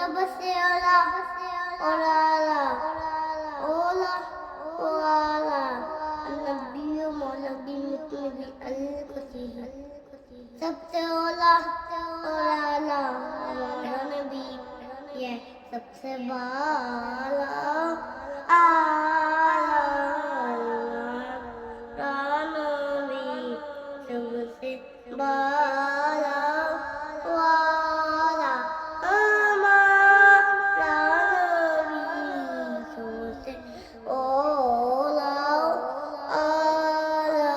سب سے اولا اور اعلیٰ اولا و اعلیٰ النبی مولوی مطلبی القصیح سب سے اولا اور اعلیٰ ہمارا نبی یہ سب سے بالا ہمارا نبی سب سے بالا والا ہمارا نبی سب سے اولا اعلیٰ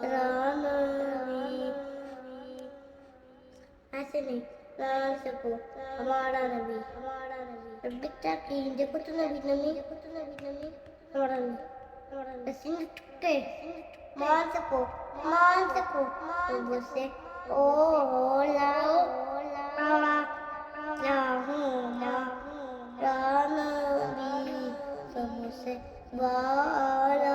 ہمارا نبی ایسے نہیں لان سکو ہمارا نبی بیٹا کی دیکھو تو نبی ہمارا نبی سنگ ٹکے مان سکو سب سے اولا ہمارا نبی سب سے بالا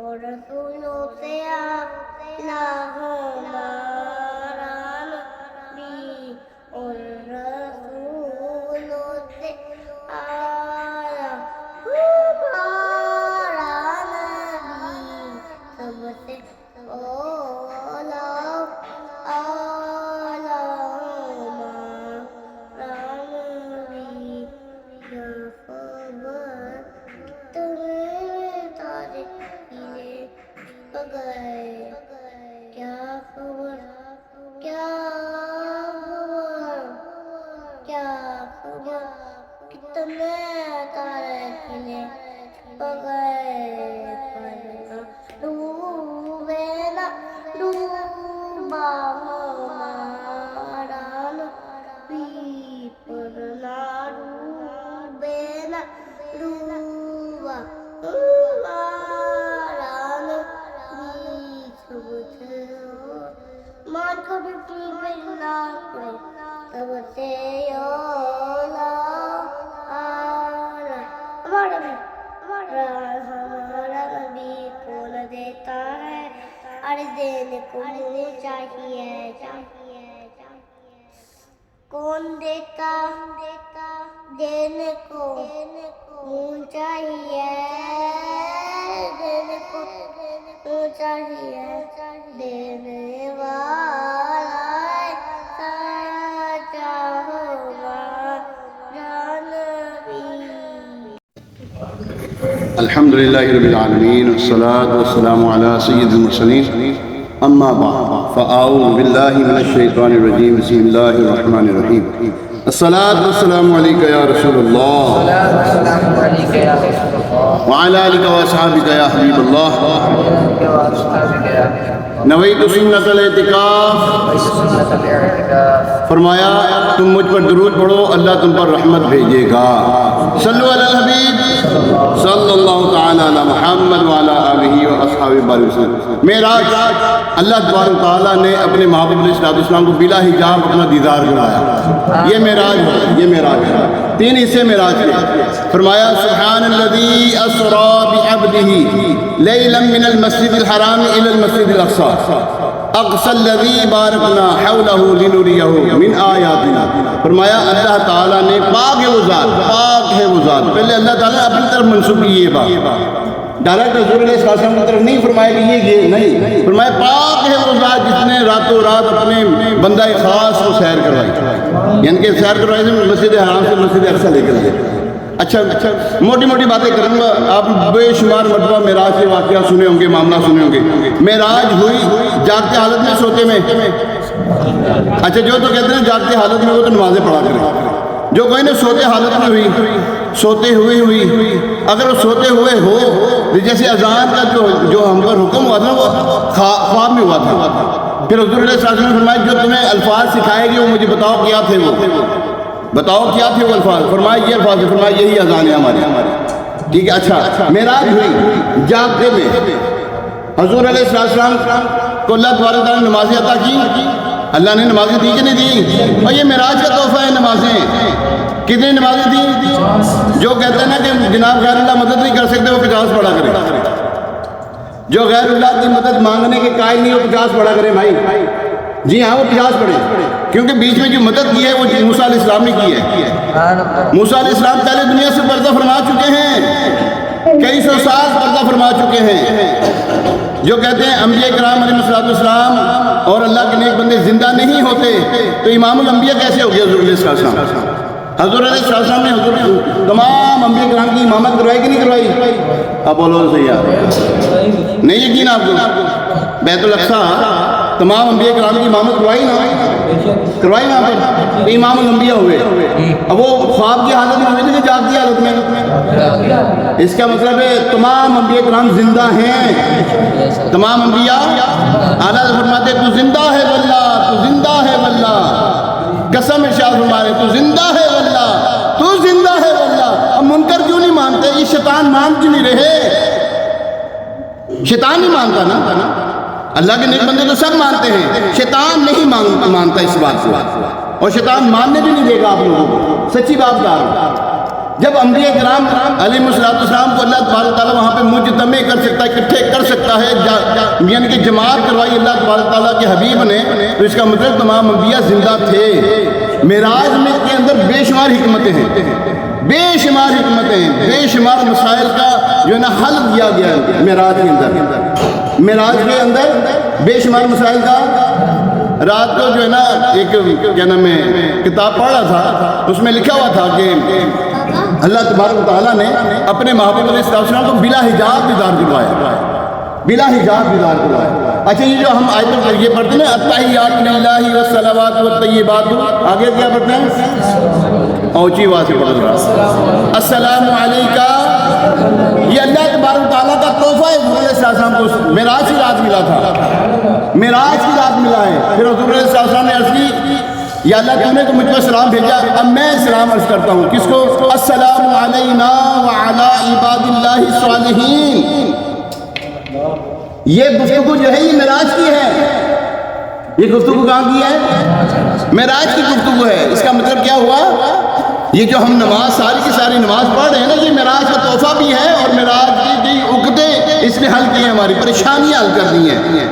اور رسولوں سے اعلیٰ ہمارا نبی اور رسولوں سے اعلیٰ ہمارا نبی سب سے اولا اعلیٰ ہمارا نبی کیا خبر تمہیں تاریخ گئے کیا خبر کتنے تارے کھلے بغیر ڈوبے نہ ڈوبا ہمارا نبی پر نہ ڈوبے نہ ڈوبا مان کو بھی پہلا کرو سب سے اولا اعلیٰ ہمارا نبی کون دیتا ہے اور دینے کو منہ چاہیے کون دیتا دینے کو منہ چاہیے دینے کو منہ چاہیے دینے والا سچا ہمارا نبی الحمد للہ رب العالمین والصلاة والسلام علی سید المرسلین اما بعد فاعوذ باللہ من الشیطان الرجیم بسم اللہ الرحمن الرحیم الصلاة والسلام علیکہ یا رسول اللہ وعلی آلکہ واصحابکہ یا حبیب اللہ نویت سنت الاعتکاف فرمایا تم مجھ پر درود پڑھو اللہ تم پر رحمت بھیجے گا صلو علی الحبیب صلی اللہ تعالی علی محمد وعلی آلہ واصحابہ وسلم معراج اللہ تبارک تعالیٰ نے اپنے محبوب علیہ السلام کو بلا حجاب اپنا دیدار کرایا یہ معراج ہے 3 حصے معراج کے فرمایا سبحان الذی اسری بعبدہ لیلا من المسجد الحرام الى المسجد الاقصی اقصى الذی بارکنا حولہ لنریہ من آیاتنا فرمایا اللہ تعالیٰ نے پاک ہے وہ ذات پہلے اللہ تعالیٰ نے اپنی طرف منسوب کی یہ بات ڈائریکٹ حضور علیہ السلام کی طرف نہیں فرمایا کہ یہ نہیں فرمایا پاک ہے وہ ذات جس نے راتوں رات اپنے بندہ خاص کو سیر کروائی یعنی کہ سیر کروائی مسجد حرام سے مسجد اقصی لے کر گئے اچھا موٹی باتیں کروں گا آپ بے شمار مرتبہ معراج کے واقعہ سنے ہوں گے معاملہ سنے ہوں گے معراج ہوئی جاگتے حالت میں سوتے میں اچھا جو تو کہتے ہیں جاگتے حالت میں وہ تو نمازیں پڑھا کریں جو کوئی نے سوتے حالت میں ہوئی سوتے ہوئے اگر وہ سوتے ہوئے ہو جیسے اذان کا جو ہم پر حکم ہوا تھا وہ خواب میں ہوا تھا پھر حضور علیہ السلام نے فرمایا جو تمہیں الفاظ سکھائے گی وہ مجھے بتاؤ کیا تھے وہ الفاظ فرمایا یہ الفاظ فرمایا یہی اذان ہے ہماری ٹھیک ہے. اچھا معراج ہوئی جاگتے میں. حضور علیہ السلام کو اللہ تبارک تعالیٰ نے نمازیں عطا کی. اللہ نے نمازیں دی کہ نہیں دی؟ اور یہ معراج کا تحفہ ہے نمازیں. کتنی نمازیں دی؟ جو کہتے ہیں نا کہ جناب غیر اللہ مدد نہیں کر سکتے وہ 50 پڑھا کرے. جو غیر اللہ کی مدد مانگنے کے قائل نہیں وہ 50 پڑھا کرے بھائی. جی ہاں وہ 50 پڑھے. کیونکہ بیچ میں جو مدد کی ہے وہ موسیٰ علیہ السلام نے کی ہے. موسیٰ علیہ السلام پہلے دنیا سے پردہ فرما چکے ہیں. کئی سو سال پردہ فرما چکے ہیں. جو کہتے ہیں انبیاء کرام علیہ السلام اور اللہ کے نیک بندے زندہ نہیں ہوتے تو امام الانبیاء کیسے ہو گیا حضور علیہ السلام؟ حضور علیہ السلام نے حضور تمام انبیاء کرام کی امامت کروائی کہ نہیں کروائی؟ اب بولو صحیح ہے. نہیں یقین آپ کو؟ بیت الاقصیٰ تمام انبیاء کرام کی امامت کروائی نا؟ کروائی نا آپ امام الانبیاء ہوئے. اب وہ خواب کی حالت میں ہوئے تھے کہ جاگتی حالت میں؟ اس کا مطلب ہے تمام انبیاء کرام زندہ ہیں. تمام انبیاء اعلیٰ فرماتے تو زندہ ہے واللہ، تو زندہ ہے واللہ. قسم ارشاد فرما رہے تو زندہ ہے واللہ، تو زندہ ہے واللہ. اب منکر کیوں نہیں مانتے؟ یہ شیطان مان کیوں نہیں رہے؟ شیطان نہیں مانتا نا. اللہ کے نیک بندے تو سب مانتے ہیں، شیطان نہیں مانتا اس بات کو. اور شیطان ماننے بھی نہیں دے گا آپ لوگوں کو. سچی بات کہا رہا. جب انبیاء کرام علیہ السلام کو اللہ تبارک تعالیٰ وہاں پہ مجتمع کر سکتا ہے، اکٹھے کر سکتا ہے، یعنی کہ جماعت کروائی اللہ تبارک تعالیٰ کے حبیب نے، تو اس کا مطلب تمام انبیاء زندہ تھے. معراج میں کے اندر بے شمار حکمتیں ہیں، بے شمار حکمتیں ہیں، بے شمار مسائل کا جو ہے نا حل کیا گیا ہے معراج کے اندر. معراج کے اندر بے شمار مسائل کا. رات کو جو ہے نا ایک کیا نام ہے کتاب پڑھ رہا تھا، اس میں لکھا ہوا تھا کہ اللہ تبارک تعالیٰ نے اپنے محبوب علیہ السلام کو بلا حجاب دیدار دلوایا. بلا حجاب دیدار دلوایا. اچھا یہ جو ہم آیت یہ پڑھتے ہیں نا التحیات للہ والصلوات والطیبات، آگے کیا پڑھتے ہیں؟ اونچی آواز سے پڑھ رہا السلام علیکہ. یہ اللہ تبارک تعالیٰ کا تحفہ ہے حضور علیہ السلام کو. معراج کی رات ملا تھا، معراج کی رات ملا ہے. پھر حضور علیہ السلام نے عرض کی یا اللہ تم نے تو مجھ پر سلام بھیجا، اب میں سلام عرض کرتا ہوں. کس کو؟ السلام علینا وعلی عباد اللہ الصالحین. یہ گفتگو جو ہے یہ معراج کی ہے. یہ گفتگو کہاں کی ہے؟ معراج کی گفتگو ہے. اس کا مطلب کیا ہوا؟ یہ جو ہم نماز ساری کی ساری نماز پڑھ رہے ہیں نا، یہ معراج کا تحفہ بھی ہے اور معراج کی عقدیں اس نے حل کی ہیں، ہماری پریشانیاں حل کر دی ہیں.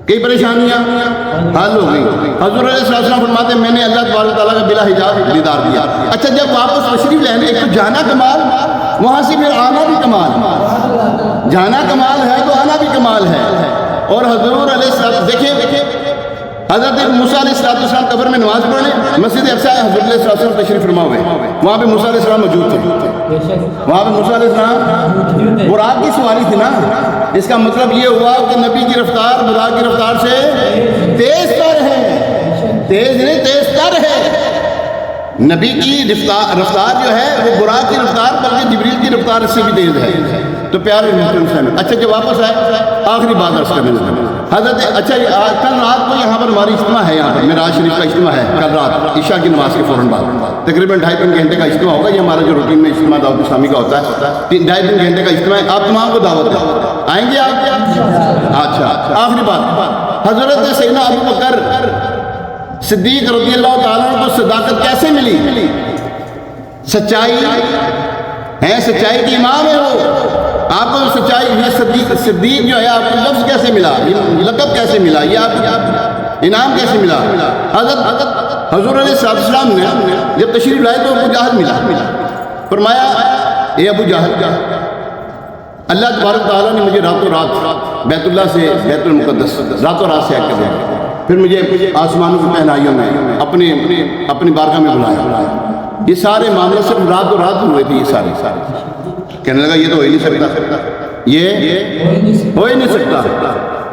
کئی پریشانیاں حل ہو گئی. حضور علیہ السلام فرماتے ہیں میں نے اللہ تبارک تعالیٰ کا بلا حجاب دیدار دیا. اچھا جب واپس تشریف لینے، ایک تو جانا کمال، وہاں سے پھر آنا بھی کمال. جانا کمال ہے تو آنا بھی کمال ہے. اور حضور علیہ السلام دیکھیں حضرت موسیٰ علیہ السلام قبر میں نماز پڑھنے مسجد اقصیٰ حضور علیہ السلام تشریف فرما ہوئے. وہاں پہ موسیٰ علیہ السلام موجود تھے. وہاں پہ موسیٰ علیہ السلام براق کی سواری تھی نا. اس کا مطلب یہ ہوا کہ نبی کی رفتار براق کی رفتار سے تیز تر ہے. تیز نہیں، تیز تر ہے. نبی کی رفتار جو ہے وہ براق کی رفتار بلکہ جبریل کی رفتار سے بھی تیز ہے. تو پیارے محترم سامعین، اچھا جب واپس آئے آخری بات عرض کرنے لگے حضرت. اچھا کل رات کو یہاں پر ہماری اجتماع ہے، یہاں پر معراج شریف کا اجتماع ہے. کل رات عشاء کی نماز کے فوراً بعد تقریباً 2.5-3 گھنٹے کا اجتماع ہوگا. یہ ہمارا جو روٹین میں اجتماع دعوت اسلامی کا ہوتا ہے 2.5-3 گھنٹے کا اجتماع ہے. آپ تمام کو دعوت ہے، آئیں گے آپ؟ اچھا آخری بات، حضرت سیدنا ابو بکر صدیق رضی اللہ تعالیٰ عنہ کو صداقت کیسے ملی؟ سچائی ہے، سچائی کی امام ہے وہ. آپ کو سچائی یہ صدیق جو ہے آپ کو لفظ کیسے ملا، لقب کیسے ملا، یہ آپ انعام کیسے ملا؟ حضرت حضور علیہ السلام نے جب تشریف لائے تو ابو جہل ملا. فرمایا اے ابو جہل، اللہ تبارک تعالیٰ نے مجھے راتوں رات بیت اللہ سے بیت المقدس راتوں رات سے کر دیا. پھر مجھے آسمانوں کی پہنائیوں میں اپنی بارگاہ میں بلایا. یہ سارے معاملے صرف راتوں رات ہوئے تھے. یہ سارے کہنے لگا یہ تو ہو ہی نہیں سکتا، یہ ہو ہی نہیں سکتا.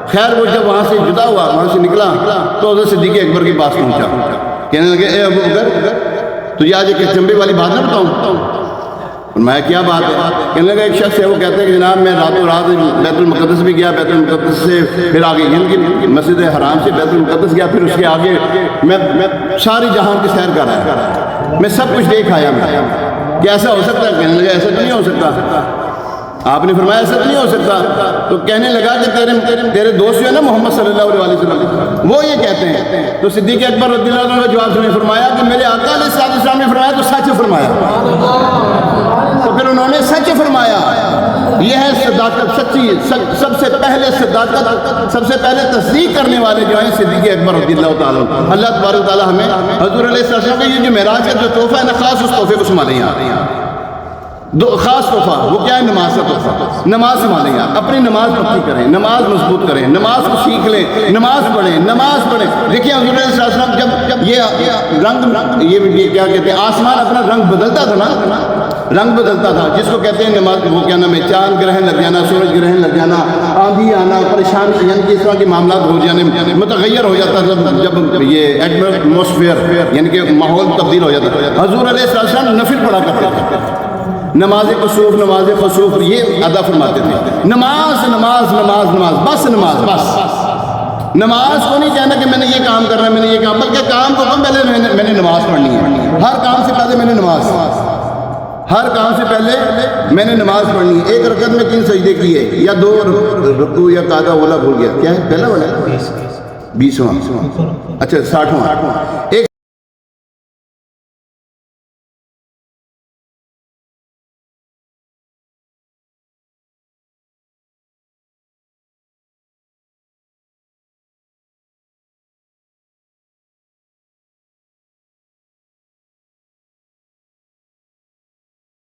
خیر وہ جب وہاں سے جدا ہوا، وہاں سے نکلا تو حضرت صدیق اکبر کے پاس پہنچا. کہنے لگے اے ابو بکر تجھے آج ایک چمبے والی بات نہ بتاؤں؟ میں کیا بات ہے؟ کہنے لگا ایک شخص ہے وہ کہتے ہیں کہ جناب میں راتوں رات بیت المقدس بھی گیا، بیت المقدس سے پھر آگے یعنی کہ مسجد حرام سے بیت المقدس گیا، پھر اس کے آگے میں ساری جہان کی سیر کر رہا ہے، میں سب کچھ دیکھ آیا. کہ ایسا ہو سکتا ہے؟ کہنے لگا ایسا تو نہیں ہو سکتا. آپ نے فرمایا ایسا تو نہیں ہو سکتا. تو کہنے لگا کہ تیرے دوست جو ہے نا محمد صلی اللہ علیہ وسلم وہ یہ کہتے ہیں. تو صدیق اکبر رضی اللہ عنہ نے جواب میں فرمایا کہ میرے آقا علیہ السلام نے فرمایا تو سچ فرمایا. تو پھر انہوں نے سچ فرمایا. یہ ہے صداقت سچی. سب سے پہلے صداقت سب سے پہلے تصدیق کرنے والے جو ہیں صدیق اکبر رضی اللہ تعالیٰ. اللہ تبارک تعالیٰ ہمیں حضور علیہ السلام کا یہ جو معراج کا جو تحفہ ہے نا خاص اس تحفے کو سنبھالیں یہاں. دو خاص تحفہ وہ کیا ہے؟ نماز کا تحفہ. نماز سنبھالیں یار. اپنی نماز پکی کریں, نماز مضبوط کریں, نماز کو سیکھ لیں, نماز پڑھیں. دیکھیں حضور علیہ السلام جب یہ رنگ یہ کیا کہتے ہیں آسمان اپنا رنگ بدلتا تھا نا, رنگ بدلتا تھا جس کو کہتے ہیں نماز. وہ کیا نام ہے؟ چاند گرہن لگ جانا, سورج گرہن لگ جانا, آندھی آنا, پریشان یعنی کہ اس طرح کے معاملات ہو جانے, متغیر ہو جاتا تھا جب یہ ایٹماسفیئر یعنی کہ ماحول تبدیل ہو جاتا تھا. حضور علیہ السلام نفل پڑھا کرتے تھے. نماز خسوف یہ ادا فرماتے تھے. نماز بس. نماز کو نہیں کہنا کہ میں نے یہ کام کرنا ہے, میں نے یہ کام, بلکہ کام کو پہلے میں نے نماز پڑھنی ہے. ہر کام سے پہلے میں نے نماز پڑھنی ہے. ایک رکعت میں 3 سجدے کیے یا 2 رکوع یا قعدہ اولا بھول گیا. کیا ہے پہلا والا 20واں, اچھا 60واں. ایک